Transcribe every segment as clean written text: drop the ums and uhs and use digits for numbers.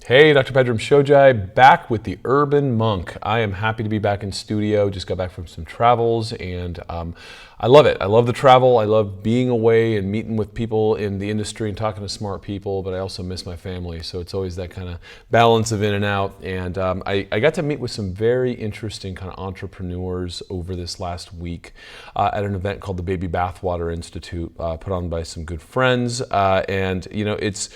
Hey, Dr. Pedram Shojai, back with the Urban Monk. I am happy to be back in studio. Just got back from some travels, and I love it. I love the travel. I love being away and meeting with people in the industry and talking to smart people, but I also miss my family, so it's always that kind of balance of in and out. And I got to meet with some very interesting kind of entrepreneurs over this last week at an event called the Baby Bathwater Institute, put on by some good friends. And, you know, it's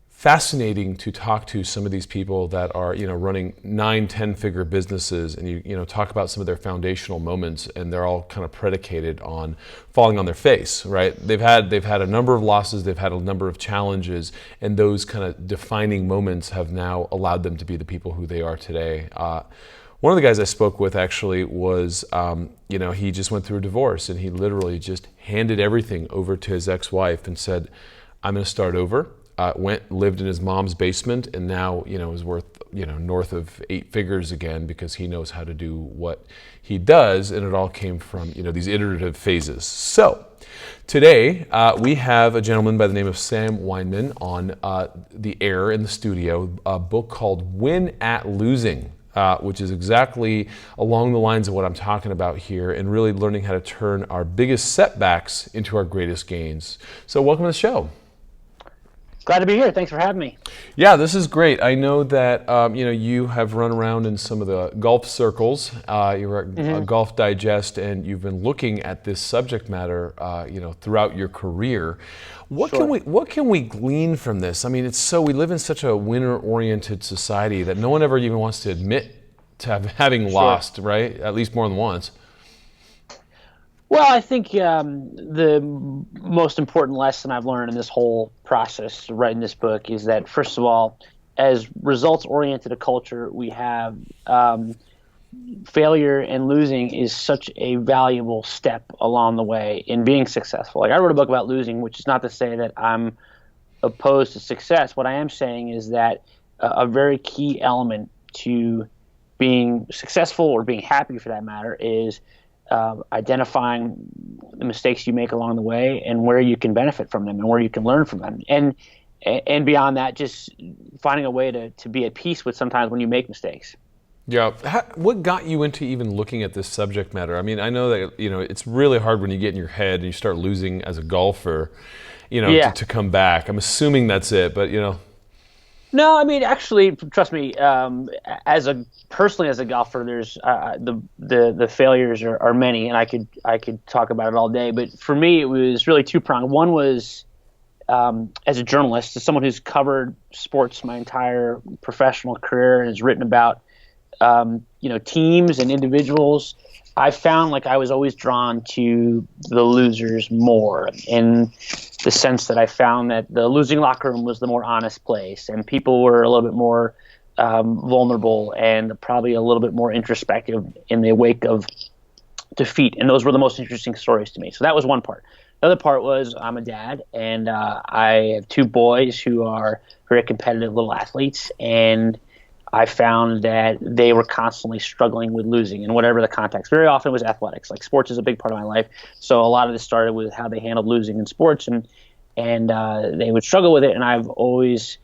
fascinating to talk to some of these people that are, you know, running 9-10 figure businesses, and you know, talk about some of their foundational moments, and they're all kind of predicated on falling on their face, right? They've had a number of losses, they've had a number of challenges, and those kind of defining moments have now allowed them to be the people who they are today. One of the guys I spoke with actually was, you know, he just went through a divorce, and he literally just handed everything over to his ex-wife and said, "I'm going to start over." Lived in his mom's basement, and now, you know, is worth, you know, north of 8 figures again, because he knows how to do what he does, and it all came from, you know, these iterative phases. So today we have a gentleman by the name of Sam Weinman on the air in the studio, a book called Win at Losing, which is exactly along the lines of what I'm talking about here, and really learning how to turn our biggest setbacks into our greatest gains. So welcome to the show. Glad to be here. Thanks for having me. Yeah, this is great. I know that you know, you have run around in some of the golf circles. You were at Golf Digest, and you've been looking at this subject matter, you know, throughout your career. What can we glean from this? I mean, we live in such a winner-oriented society that no one ever even wants to admit to having lost, right? At least more than once. Well, I think the most important lesson I've learned in this whole process writing this book is that, first of all, as results-oriented a culture we have, failure and losing is such a valuable step along the way in being successful. Like, I wrote a book about losing, which is not to say that I'm opposed to success. What I am saying is that a very key element to being successful, or being happy for that matter, is identifying the mistakes you make along the way, and where you can benefit from them, and where you can learn from them, and beyond that, just finding a way to be at peace with sometimes when you make mistakes. Yeah. What got you into even looking at this subject matter? I mean, I know that, you know, it's really hard when you get in your head and you start losing as a golfer, you know, to come back. I'm assuming that's it, but, you know. No, I mean, actually, trust me. Personally, as a golfer, there's the failures are many, and I could talk about it all day. But for me, it was really two-pronged. One was as a journalist, as someone who's covered sports my entire professional career and has written about you know, teams and individuals. I found like I was always drawn to the losers more, in the sense that I found that the losing locker room was the more honest place, and people were a little bit more vulnerable and probably a little bit more introspective in the wake of defeat. And those were the most interesting stories to me. So that was one part. The other part was, I'm a dad, and I have 2 boys who are very competitive little athletes, and I found that they were constantly struggling with losing in whatever the context. Very often it was athletics. Like, sports is a big part of my life. So a lot of this started with how they handled losing in sports, and they would struggle with it. And I've always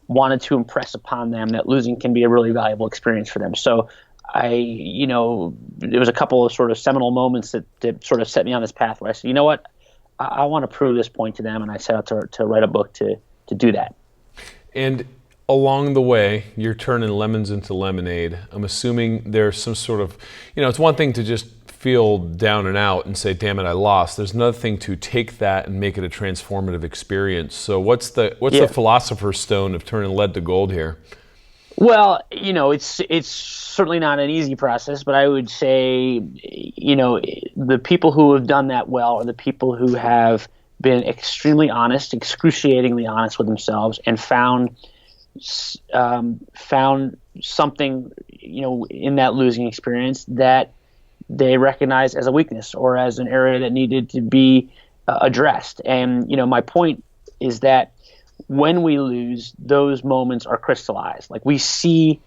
wanted to impress upon them that losing can be a really valuable experience for them. So you know, there was a couple of sort of seminal moments that sort of set me on this path where I said, you know what, I want to prove this point to them. And I set out to write a book to do that. And along the way, you're turning lemons into lemonade. I'm assuming there's some sort of, you know, it's one thing to just feel down and out and say, damn it, I lost. There's another thing to take that and make it a transformative experience. So what's the philosopher's stone of turning lead to gold here? Well, you know, it's certainly not an easy process, but I would say, you know, the people who have done that well are the people who have been extremely honest, excruciatingly honest with themselves, and found something, you know, in that losing experience that they recognize as a weakness or as an area that needed to be addressed. And, you know, my point is that when we lose, those moments are crystallized. Like, we see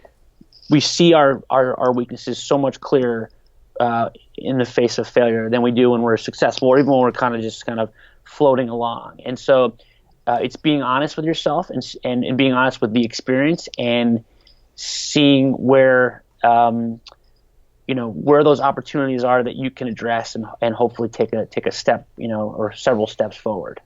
our weaknesses so much clearer in the face of failure than we do when we're successful, or even when we're kind of floating along. And so it's being honest with yourself and being honest with the experience and seeing where where those opportunities are that you can address and hopefully take a step, or several steps forward.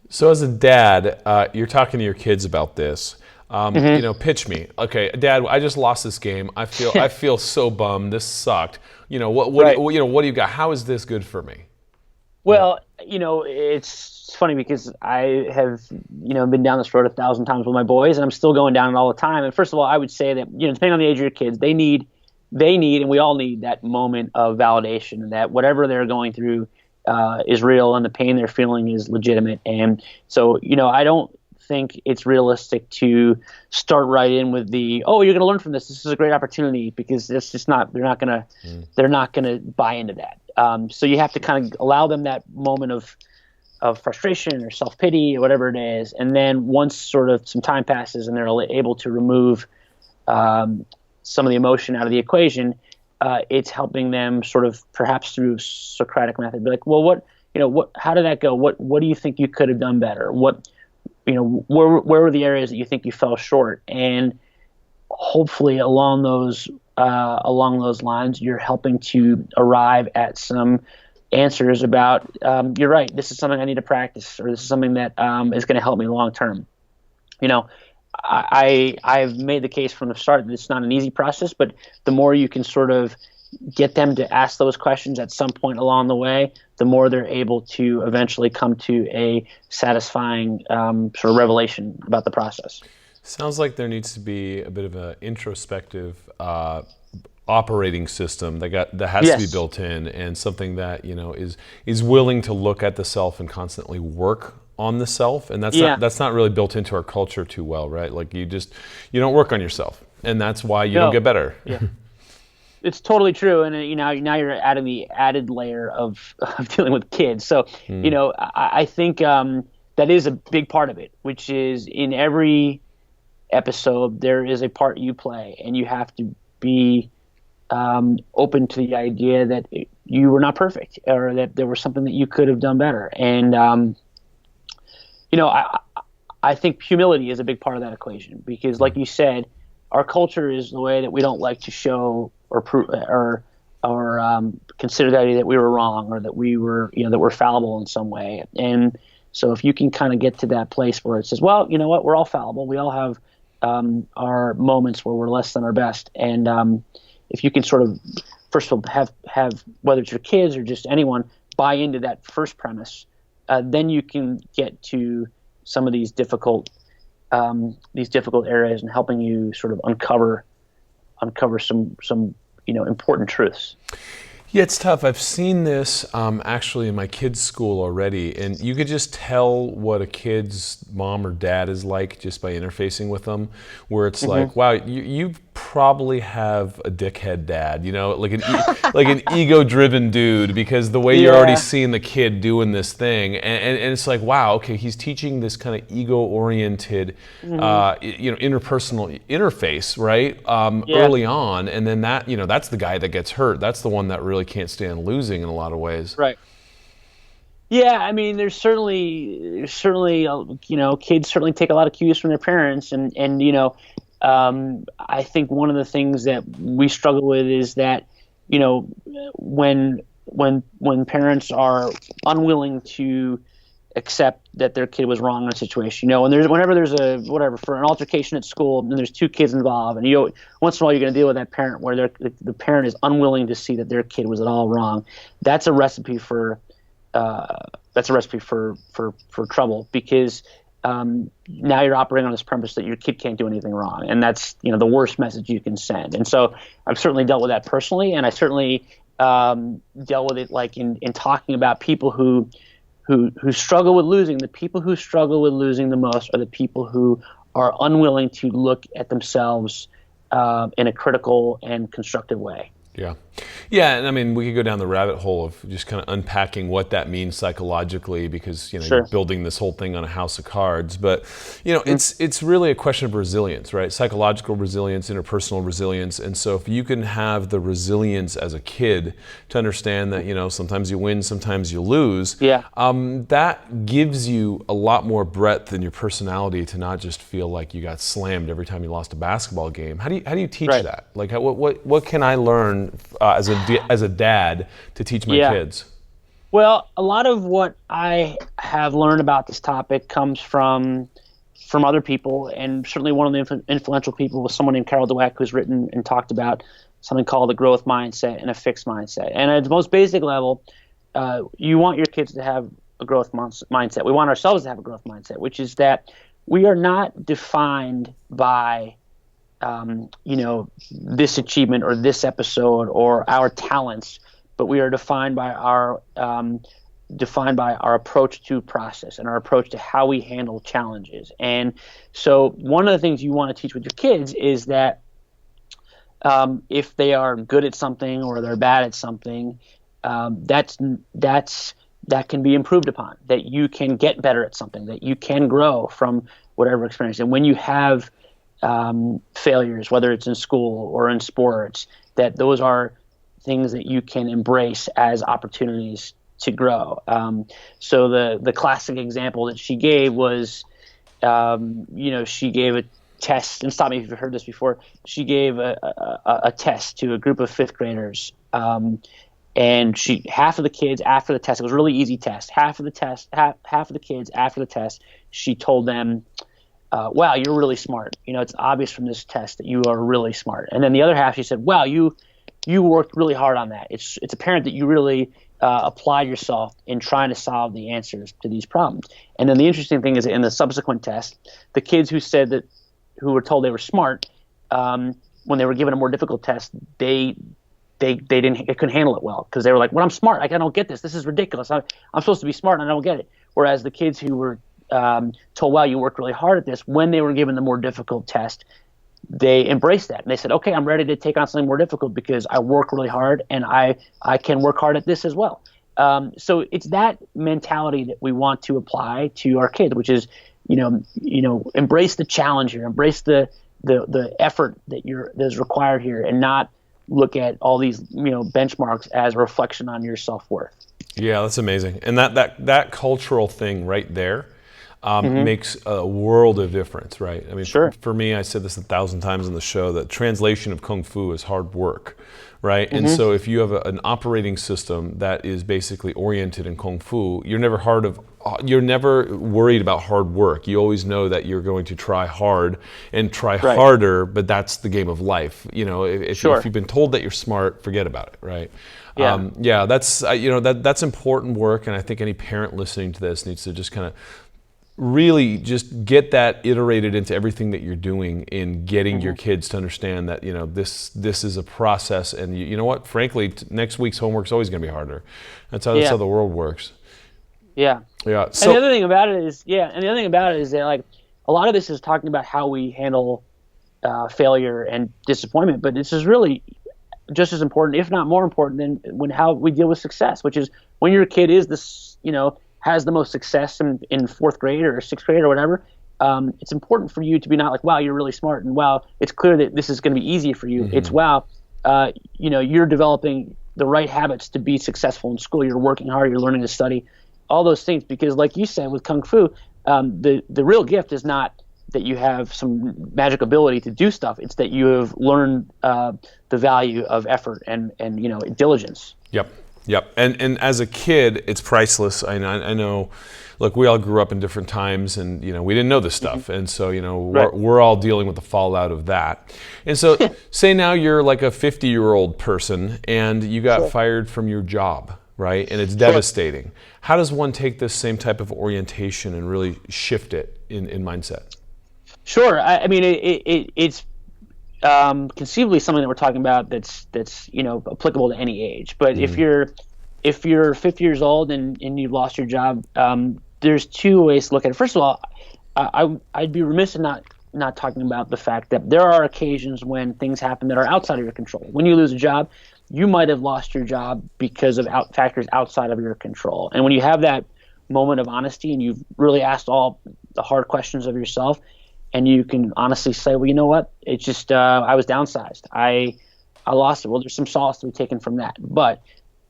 So as a dad, you're talking to your kids about this. Pitch me. Okay, Dad, I just lost this game. I feel so bummed. This sucked. What Right. what do you got? How is this good for me? Well, it's funny because I have, been down this road 1,000 times with my boys, and I'm still going down it all the time. And first of all, I would say that, depending on the age of your kids, they need, and we all need that moment of validation, and that whatever they're going through is real, and the pain they're feeling is legitimate. And so, I don't think it's realistic to start right in with the, oh, you're going to learn from this. This is a great opportunity, because it's just not. They're not going to buy into that. So you have to kind of allow them that moment of frustration or self-pity or whatever it is. And then once sort of some time passes and they're able to remove some of the emotion out of the equation, it's helping them sort of, perhaps through Socratic method, be like, well, how did that go? What do you think you could have done better? Where were the areas that you think you fell short? And hopefully along those lines, you're helping to arrive at some answers about, you're right, this is something I need to practice, or this is something that is going to help me long term. I've made the case from the start that it's not an easy process, but the more you can sort of get them to ask those questions at some point along the way, the more they're able to eventually come to a satisfying sort of revelation about the process. Sounds like there needs to be a bit of an introspective operating system that has Yes. to be built in, and something that is willing to look at the self and constantly work on the self. And that's not really built into our culture too well, right? Like you don't work on yourself, and that's why you don't get better. Yeah. It's totally true, and now you're adding the added layer of dealing with kids. So I think that is a big part of it, which is in every episode there is a part you play, and you have to be open to the idea that you were not perfect, or that there was something that you could have done better. And I think humility is a big part of that equation, because, like you said, our culture is the way that we don't like to show or prove or consider the idea that we were wrong, or that we were that we're fallible in some way. And so if you can kind of get to that place where it says, well, you know what, we're all fallible, we all have our moments where we're less than our best, and if you can sort of, first of all, have whether it's your kids or just anyone buy into that first premise, then you can get to some of these difficult areas, and helping you sort of uncover some important truths. Yeah, it's tough. I've seen this actually in my kids' school already, and you could just tell what a kid's mom or dad is like just by interfacing with them, where it's like, wow, you probably have a dickhead dad, like an ego-driven dude, because the way you're already seeing the kid doing this thing, and it's like, wow, okay, he's teaching this kind of ego-oriented, interpersonal interface, right, early on, and then that's the guy that gets hurt. That's the one that really can't stand losing in a lot of ways. Right. Yeah, I mean, there's certainly kids certainly take a lot of cues from their parents, and I think one of the things that we struggle with is that when parents are unwilling to accept that their kid was wrong in a situation, and whenever there's for an altercation at school, and there's two kids involved, and once in a while you're going to deal with that parent where the parent is unwilling to see that their kid was at all wrong. That's a recipe for trouble, because now you're operating on this premise that your kid can't do anything wrong, and that's the worst message you can send. And so I've certainly dealt with that personally, and I certainly dealt with it like in talking about people who struggle with losing. The people who struggle with losing the most are the people who are unwilling to look at themselves in a critical and constructive way. Yeah. Yeah, and I mean, we could go down the rabbit hole of just kind of unpacking what that means psychologically, because Sure. you're building this whole thing on a house of cards. But it's really a question of resilience, right? Psychological resilience, interpersonal resilience, and so if you can have the resilience as a kid to understand that sometimes you win, sometimes you lose, Yeah. that gives you a lot more breadth in your personality to not just feel like you got slammed every time you lost a basketball game. How do you teach Right. that? Like, what can I learn as a dad to teach my kids? Well, a lot of what I have learned about this topic comes from other people, and certainly one of the influential people was someone named Carol Dweck, who's written and talked about something called the growth mindset and a fixed mindset. And at the most basic level, you want your kids to have a growth mindset. We want ourselves to have a growth mindset, which is that we are not defined by this achievement or this episode or our talents, but we are defined by our approach to process and our approach to how we handle challenges. And so one of the things you want to teach with your kids is that if they are good at something or they're bad at something, that can be improved upon, that you can get better at something, that you can grow from whatever experience. And when you have failures, whether it's in school or in sports, that those are things that you can embrace as opportunities to grow. So the classic example that she gave was, she gave a test, and stop me if you've heard this before. She gave a test to a group of fifth graders, and half of the kids after the test, it was a really easy test. Half of the kids after the test, she told them, wow, you're really smart. It's obvious from this test that you are really smart. And then the other half, she said, wow, you worked really hard on that. It's apparent that you really applied yourself in trying to solve the answers to these problems. And then the interesting thing is that in the subsequent test, the kids who were told they were smart, when they were given a more difficult test, they couldn't handle it well, because they were like, well, I'm smart. I don't get this. This is ridiculous. I'm supposed to be smart and I don't get it. Whereas the kids who were told, wow, you worked really hard at this, when they were given the more difficult test, they embraced that. And they said, okay, I'm ready to take on something more difficult because I work really hard and I can work hard at this as well. So it's that mentality that we want to apply to our kids, which is, embrace the challenge here, embrace the effort that's required here, and not look at all these, benchmarks as a reflection on your self-worth. Yeah, that's amazing. And that cultural thing right there makes a world of difference, right? I mean, Sure. For me, I said this 1,000 times on the show, that translation of Kung Fu is hard work, right? And so if you have an operating system that is basically oriented in Kung Fu, you're never worried about hard work. You always know that you're going to try hard and try harder, but that's the game of life. If you've been told that you're smart, forget about it, right? Yeah. That's important work, and I think any parent listening to this needs to just kind of really just get that iterated into everything that you're doing in getting your kids to understand that this is a process, and you know what? Frankly, next week's homework's always going to be harder. That's how the world works. Yeah. Yeah. So, and the other thing about it is, that like a lot of this is talking about how we handle failure and disappointment, but this is really just as important, if not more important, than how we deal with success, which is when your kid is this, has the most success in fourth grade or sixth grade or whatever. It's important for you to be not like, wow, you're really smart, and wow, it's clear that this is going to be easy for you. It's wow, you're developing the right habits to be successful in school. You're working hard. You're learning to study, all those things. Because, like you said with Kung Fu, the real gift is not that you have some magic ability to do stuff. It's that you have learned the value of effort and diligence. Yep. And as a kid, it's priceless. I know. Look, we all grew up in different times, and we didn't know this stuff, and so we're all dealing with the fallout of that. And so, say now you're like a 50-year-old person, and you got fired from your job, right? And it's devastating. How does one take this same type of orientation and really shift it in mindset? Sure. I mean, it's conceivably something that we're talking about that's applicable to any age. But if you're 50 years old and you've lost your job, there's two ways to look at it. First of all, I'd be remiss in not not talking about the fact that there are occasions when things happen that are outside of your control. When you lose a job, you might have lost your job because of factors outside of your control. And when you have that moment of honesty and you've really asked all the hard questions of yourself, and you can honestly say, well, you know what? It's just I was downsized. I lost it. Well, there's some solace to be taken from that. But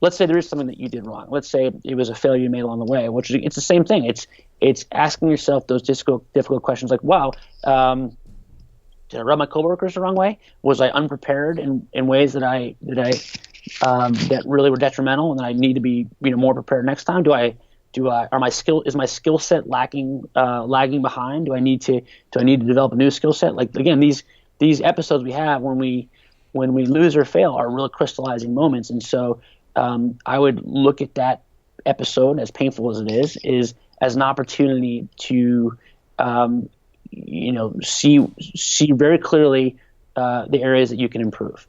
let's say there is something that you did wrong. Let's say it was a failure you made along the way, which it's the same thing. It's asking yourself those difficult questions like, wow, did I rub my coworkers the wrong way? Was I unprepared in ways that that really were detrimental, and that I need to be more prepared next time? Is my skill set lagging behind? Do I need to develop a new skill set? Like, again, these episodes we have when we lose or fail are real crystallizing moments. And so I would look at that episode, as painful as it is as an opportunity to see very clearly the areas that you can improve.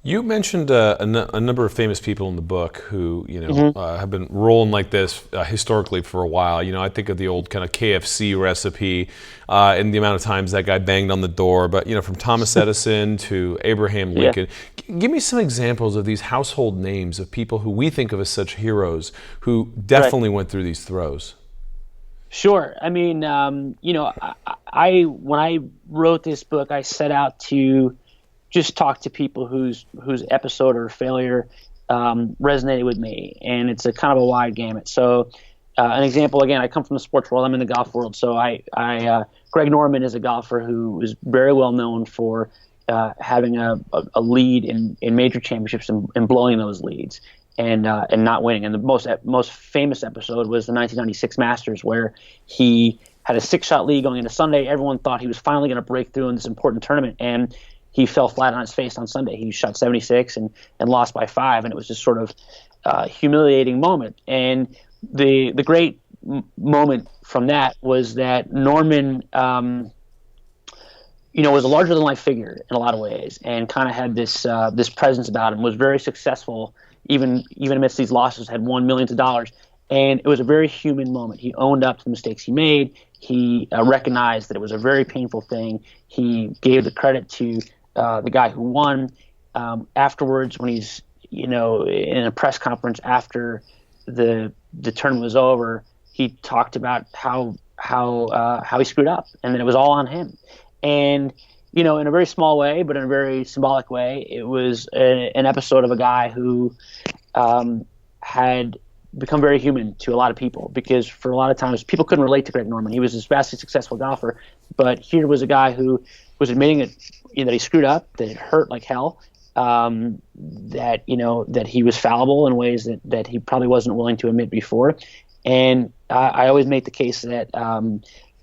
You mentioned a number of famous people in the book who, have been rolling like this historically for a while. I think of the old kind of KFC recipe and the amount of times that guy banged on the door. But, from Thomas Edison to Abraham Lincoln, give me some examples of these household names of people who we think of as such heroes who definitely went through these throes. Sure. I mean, I when I wrote this book, I set out to just talk to people whose episode or failure resonated with me, and it's a kind of a wide gamut. So, an example, again, I come from the sports world. I'm in the golf world. So, Greg Norman is a golfer who is very well known for having a lead in major championships and blowing those leads and not winning. And the most famous episode was the 1996 Masters, where he had a 6-shot lead going into Sunday. Everyone thought he was finally going to break through in this important tournament, and he fell flat on his face on Sunday. He shot 76 and lost by 5, and it was just sort of a humiliating moment. And the great moment from that was that Norman, was a larger than life figure in a lot of ways, and kind of had this presence about him. Was very successful, even amidst these losses. Had won millions of dollars, and it was a very human moment. He owned up to the mistakes he made. He recognized that it was a very painful thing. He gave the credit to the guy who won. Afterwards, when he's in a press conference after the tournament was over, he talked about how he screwed up and that it was all on him. And in a very small way, but in a very symbolic way, it was an episode of a guy who had become very human to a lot of people, because for a lot of times people couldn't relate to Greg Norman. He was this vastly successful golfer, but here was a guy who was admitting it, that he screwed up, that it hurt like hell, that he was fallible in ways that he probably wasn't willing to admit before. And I always make the case that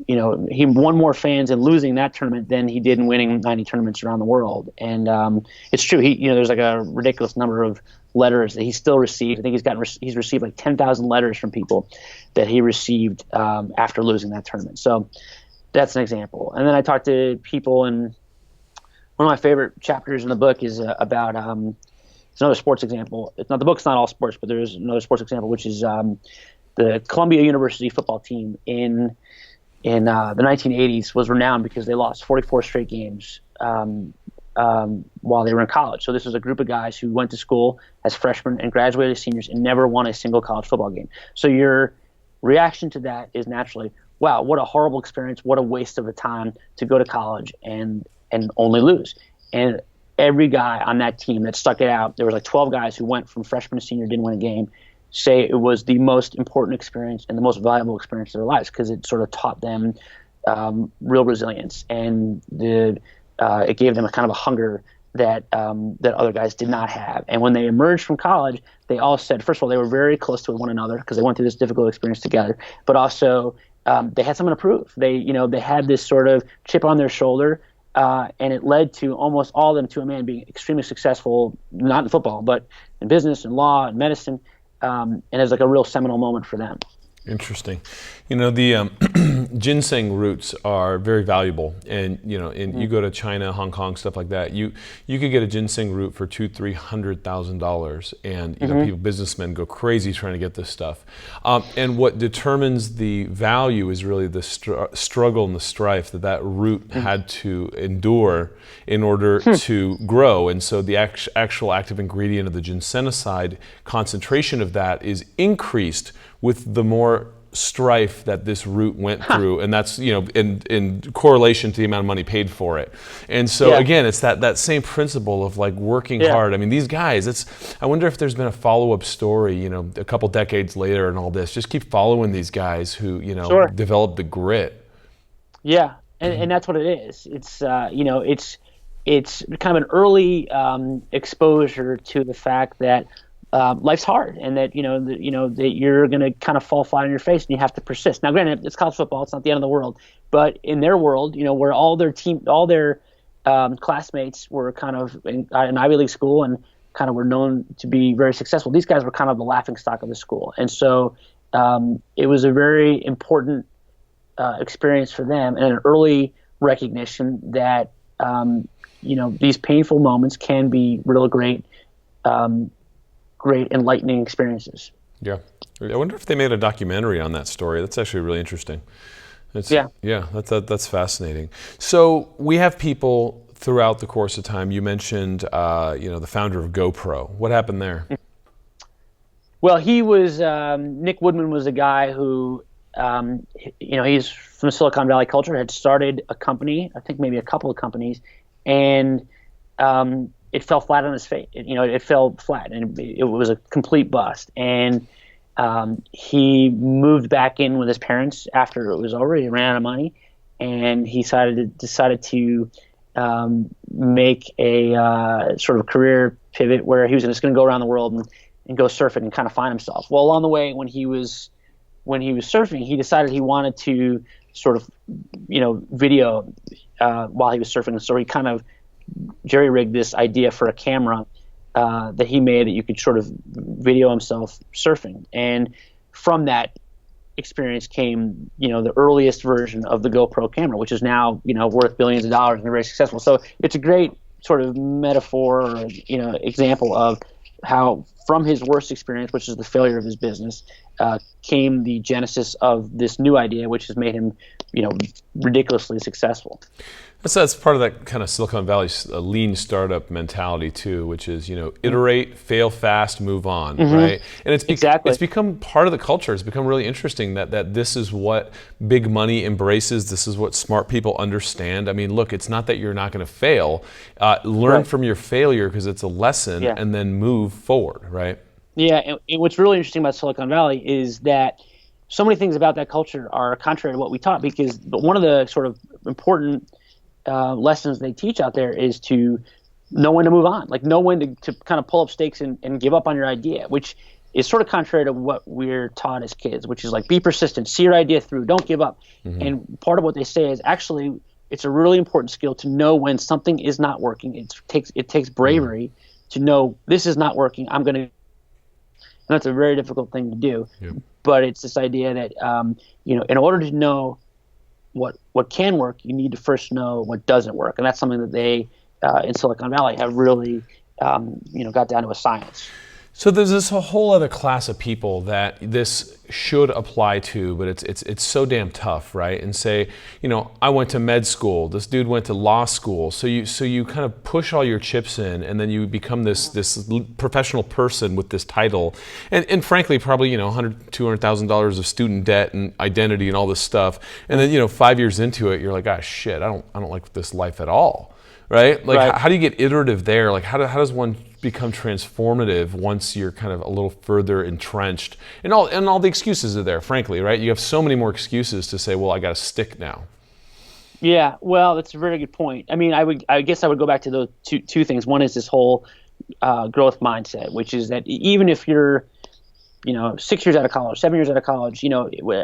he won more fans in losing that tournament than he did in winning 90 tournaments around the world. And it's true. There's like a ridiculous number of letters that he still received. I think he's received like 10,000 letters from people that he received after losing that tournament. So that's an example. And then I talked to people, and one of my favorite chapters in the book is about it's another sports example. The book's not all sports, but there's another sports example, which is the Columbia University football team in the 1980s was renowned because they lost 44 straight games while they were in college. So this was a group of guys who went to school as freshmen and graduated as seniors and never won a single college football game. So your reaction to that is naturally, wow, what a horrible experience, what a waste of a time to go to college and only lose. And every guy on that team that stuck it out, there was like 12 guys who went from freshman to senior, didn't win a game, say it was the most important experience and the most valuable experience of their lives, because it sort of taught them real resilience, and it gave them a kind of a hunger that other guys did not have. And when they emerged from college, they all said, first of all, they were very close to one another because they went through this difficult experience together, but also they had something to prove. They had this sort of chip on their shoulder, and it led to almost all of them, to a man, being extremely successful, not in football, but in business and law and medicine. And it was like a real seminal moment for them. Interesting. The ginseng roots are very valuable, and you go to China, Hong Kong, stuff like that. You could get a ginseng root for $200,000-$300,000, and people, businessmen, go crazy trying to get this stuff. And what determines the value is really the struggle and the strife that root had to endure in order to grow. And so the actual active ingredient of the ginsenoside concentration of that is increased with the more strife that this root went through, and that's in correlation to the amount of money paid for it. And so again, it's that same principle of like working hard. I mean, these guys, I wonder if there's been a follow-up story, a couple decades later and all this. Just keep following these guys who develop the grit. Yeah, and that's what it is. It's it's kind of an early exposure to the fact that life's hard, and that that you're going to kind of fall flat on your face, and you have to persist. Now, granted, it's college football; it's not the end of the world. But in their world, where all their classmates were kind of in an Ivy League school and kind of were known to be very successful, these guys were kind of the laughingstock of the school, and so it was a very important experience for them, and an early recognition that these painful moments can be real great enlightening experiences. Yeah. I wonder if they made a documentary on that story. That's actually really interesting. That's fascinating. So we have people throughout the course of time. You mentioned, the founder of GoPro. What happened there? Well, he was, Nick Woodman was a guy who, he's from Silicon Valley culture, had started a company, I think maybe a couple of companies, and it fell flat on his face. It fell flat, and it was a complete bust. And he moved back in with his parents after it was over. He ran out of money, and he decided to make a sort of career pivot where he was just going to go around the world and go surfing and kind of find himself. Well, along the way, when he was surfing, he decided he wanted to sort of video while he was surfing. So he kind of jerry-rigged this idea for a camera that he made that you could sort of video himself surfing. And from that experience came, the earliest version of the GoPro camera, which is now, worth billions of dollars and very successful. So it's a great sort of metaphor or, example of how from his worst experience, which is the failure of his business, came the genesis of this new idea, which has made him, ridiculously successful. That's part of that kind of Silicon Valley lean startup mentality too, which is, iterate, fail fast, move on, right? And it's become part of the culture. It's become really interesting that this is what big money embraces. This is what smart people understand. I mean, look, it's not that you're not going to fail. Learn from your failure because it's a lesson, and then move forward, right? Yeah, and what's really interesting about Silicon Valley is that so many things about that culture are contrary to what we taught, because one of the sort of important lessons they teach out there is to know when to move on, like know when to kind of pull up stakes and give up on your idea, which is sort of contrary to what we're taught as kids, which is like be persistent, see your idea through, don't give up. And part of what they say is actually it's a really important skill to know when something is not working. It takes bravery to know this is not working. And that's a very difficult thing to do. But it's this idea that in order to know what can work, you need to first know what doesn't work, and that's something that they in Silicon Valley have really got down to a science. So there's this whole other class of people that this should apply to, but it's so damn tough, right? And say, I went to med school. This dude went to law school. So you kind of push all your chips in, and then you become this professional person with this title, and frankly, probably $100,000-$200,000 of student debt and identity and all this stuff. And then 5 years into it, you're like, ah, shit, I don't like this life at all, right? Like, how do you get iterative there? Like, how does one become transformative once you're kind of a little further entrenched, and all the excuses are there, frankly, right? You have so many more excuses to say, well, I got to stick now. Yeah, well, that's a very good point. I mean, I guess I would go back to those two things. One is this whole growth mindset, which is that even if you're 6 years out of college, 7 years out of college,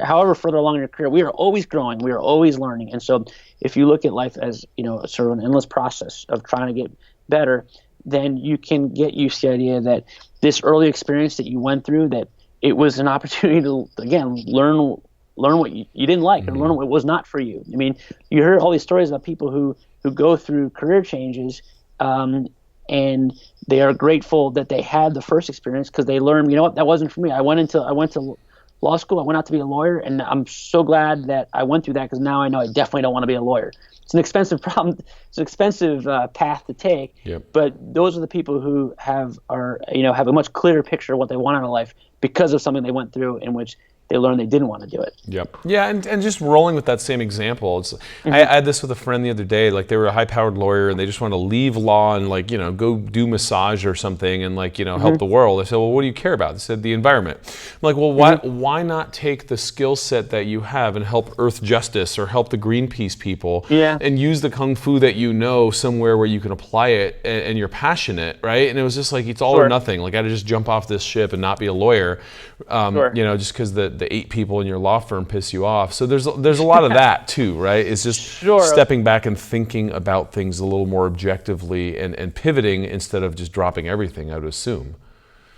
however further along in your career, we are always growing, we are always learning. And so if you look at life as sort of an endless process of trying to get better, then you can get used to the idea that this early experience that you went through that it was an opportunity to, again, learn what you didn't like, and learn what was not for you. I mean, you hear all these stories about people who go through career changes, and they are grateful that they had the first experience, because they learned, you know what, that wasn't for me. I went to law school. I went out to be a lawyer, and I'm so glad that I went through that, because now I know I definitely don't want to be a lawyer. It's an expensive problem. It's an expensive path to take. Yep. But those are the people who have a much clearer picture of what they want out of life because of something they went through in which they learned they didn't want to do it. Yep. Yeah, and just rolling with that same example. I had this with a friend the other day. Like, they were a high-powered lawyer, and they just wanted to leave law and, like, go do massage or something and, like, help the world. I said, well, what do you care about? They said, the environment. I'm like, well, why not take the skill set that you have and help Earth Justice or help the Greenpeace people, and use the kung fu that you know somewhere where you can apply it and you're passionate, right? And it was just like, it's all or nothing. Like, I had to just jump off this ship and not be a lawyer, just because the 8 people in your law firm piss you off. So there's a lot of that too, right? It's just stepping back and thinking about things a little more objectively and pivoting instead of just dropping everything, I would assume.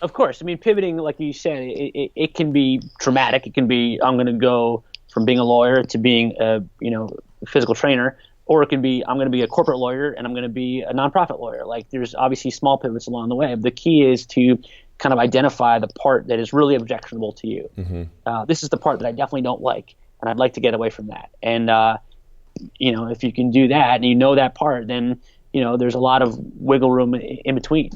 Of course. I mean, pivoting, like you said, it can be traumatic. It can be, I'm going to go from being a lawyer to being a physical trainer, or it can be, I'm going to be a corporate lawyer and I'm going to be a nonprofit lawyer. Like, there's obviously small pivots along the way. The key is to kind of identify the part that is really objectionable to you. This is the part that I definitely don't like, and I'd like to get away from that. And if you can do that and you know that part, then there's a lot of wiggle room in between.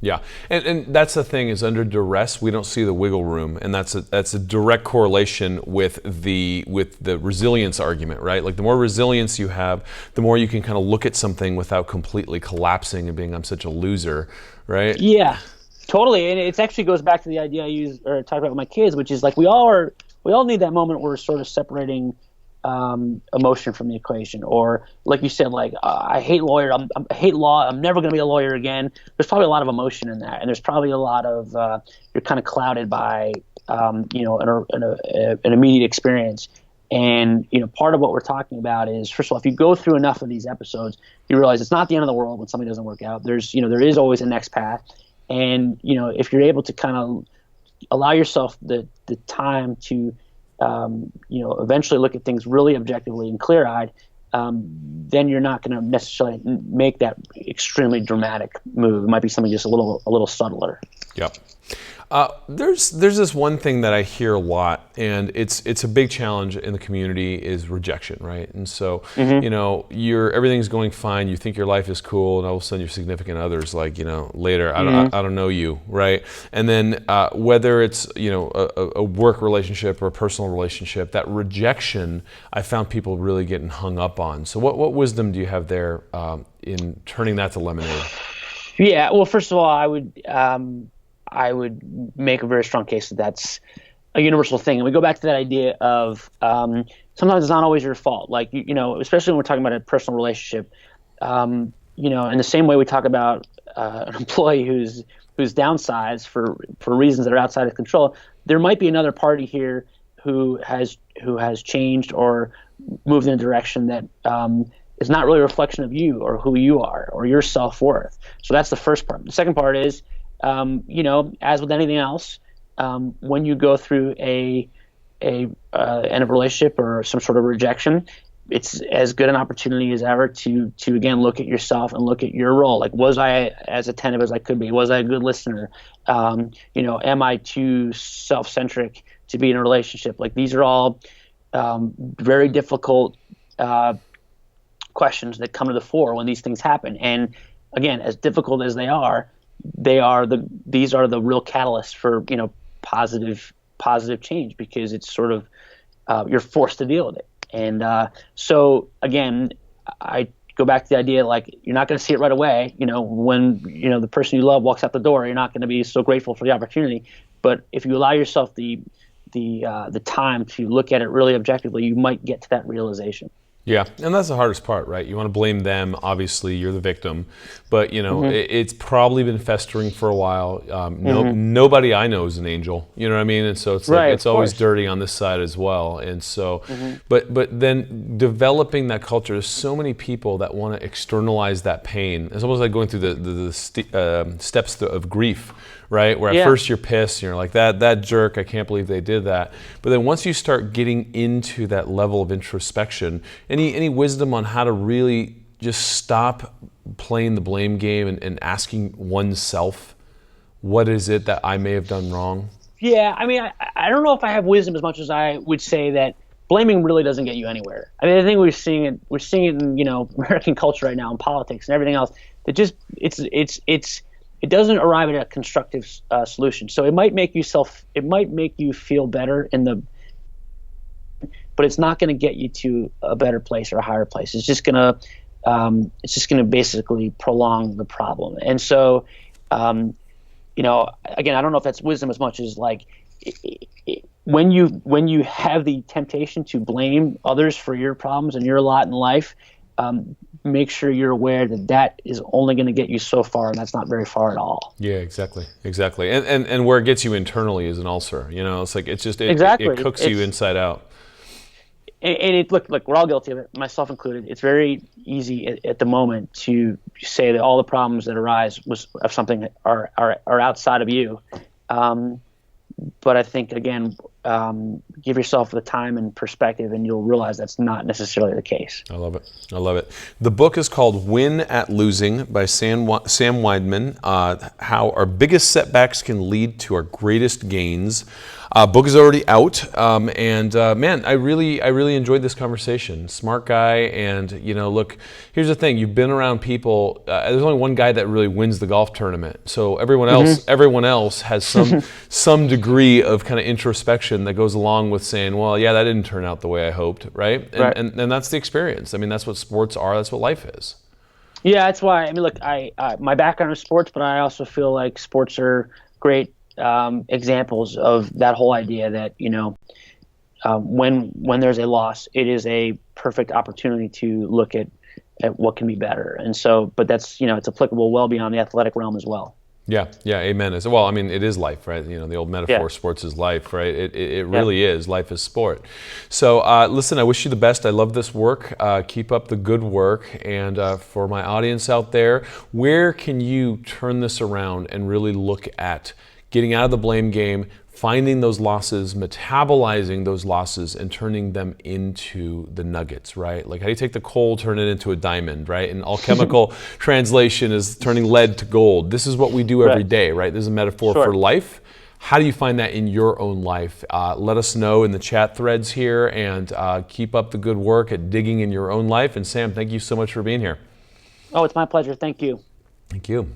Yeah, and that's the thing, is under duress we don't see the wiggle room, and that's a direct correlation with the resilience argument, right? Like, the more resilience you have, the more you can kind of look at something without completely collapsing and being, I'm such a loser, right? Yeah. Totally, and it actually goes back to the idea I use or talk about with my kids, which is like we all need that moment where we're sort of separating emotion from the equation, or like you said, like I hate I hate law. I'm never going to be a lawyer again. There's probably a lot of emotion in that, and there's probably a lot of you're kind of clouded by an immediate experience. And part of what we're talking about is, first of all, if you go through enough of these episodes, you realize it's not the end of the world when something doesn't work out. There is always a next path. And if you're able to kind of allow yourself the time to eventually look at things really objectively and clear-eyed, then you're not going to necessarily make that extremely dramatic move. It might be something just a little subtler. Yep. There's this one thing that I hear a lot, and it's a big challenge in the community, is rejection, right? And so, everything's going fine. You think your life is cool, and all of a sudden your significant other's like, later, I don't know you, right? And then whether it's a work relationship or a personal relationship, that rejection I found people really getting hung up on. So what wisdom do you have there in turning that to lemonade? Yeah. Well, first of all, I would make a very strong case that that's a universal thing. And we go back to that idea of sometimes it's not always your fault. Like, especially when we're talking about a personal relationship, in the same way we talk about an employee who's downsized for reasons that are outside of control, there might be another party here who has changed or moved in a direction that is not really a reflection of you or who you are or your self-worth. So that's the first part. The second part is, as with anything else, when you go through a end of a relationship or some sort of rejection, it's as good an opportunity as ever to again look at yourself and look at your role. Like, was I as attentive as I could be? Was I a good listener? Am I too self-centric to be in a relationship? Like, these are all very difficult questions that come to the fore when these things happen. And again, as difficult as they are these are the real catalysts for positive change, because it's sort of you're forced to deal with it. And so again, I go back to the idea, like, you're not going to see it right away. When the person you love walks out the door, you're not going to be so grateful for the opportunity. But if you allow yourself the time to look at it really objectively, you might get to that realization. Yeah, and that's the hardest part, right? You want to blame them. Obviously, you're the victim, but it's probably been festering for a while. Nobody I know is an angel. You know what I mean? And so it's like it's always dirty on this side as well. And so, but then developing that culture. There's so many people that want to externalize that pain. It's almost like going through the steps of grief, right? Where at first you're pissed, and you're like, that jerk, I can't believe they did that. But then once you start getting into that level of introspection, any wisdom on how to really just stop playing the blame game and asking oneself, what is it that I may have done wrong? Yeah, I mean, I don't know if I have wisdom as much as I would say that blaming really doesn't get you anywhere. I mean, I think we're seeing it in, American culture right now, in politics and everything else. That just it doesn't arrive at a constructive solution. So it might make you feel better but it's not going to get you to a better place or a higher place. It's just gonna basically prolong the problem. And so, again, I don't know if that's wisdom as much as like when you have the temptation to blame others for your problems and your lot in life, make sure you're aware that is only going to get you so far, and that's not very far at all. Yeah, exactly. And where it gets you internally is an ulcer. It's like it cooks you inside out. And look, we're all guilty of it, myself included. It's very easy at the moment to say that all the problems that arise of something that are outside of you. But I think, again, give yourself the time and perspective, and you'll realize that's not necessarily the case. I love it. The book is called Win at Losing by Sam Weinman, How Our Biggest Setbacks Can Lead to Our Greatest Gains. Book is already out, man, I really enjoyed this conversation. Smart guy, and look, here's the thing: you've been around people. There's only one guy that really wins the golf tournament, so everyone else has some degree of kind of introspection that goes along with saying, well, yeah, that didn't turn out the way I hoped, right? And that's the experience. I mean, that's what sports are. That's what life is. Yeah, that's why. I mean, look, my background is sports, but I also feel like sports are great examples of that whole idea that when there's a loss, it is a perfect opportunity to look at what can be better. And so, but that's it's applicable well beyond the athletic realm as well. Yeah, amen. Well, I mean, it is life, right? The old metaphor, sports is life, right? It really is. Life is sport. So listen, I wish you the best. I love this work. Keep up the good work. And for my audience out there, where can you turn this around and really look at getting out of the blame game, finding those losses, metabolizing those losses, and turning them into the nuggets, right? Like, how do you take the coal, turn it into a diamond, right? And alchemical translation is turning lead to gold. This is what we do every day, right? This is a metaphor for life. How do you find that in your own life? Let us know in the chat threads here, and keep up the good work at digging in your own life. And Sam, thank you so much for being here. Oh, it's my pleasure. Thank you. Thank you.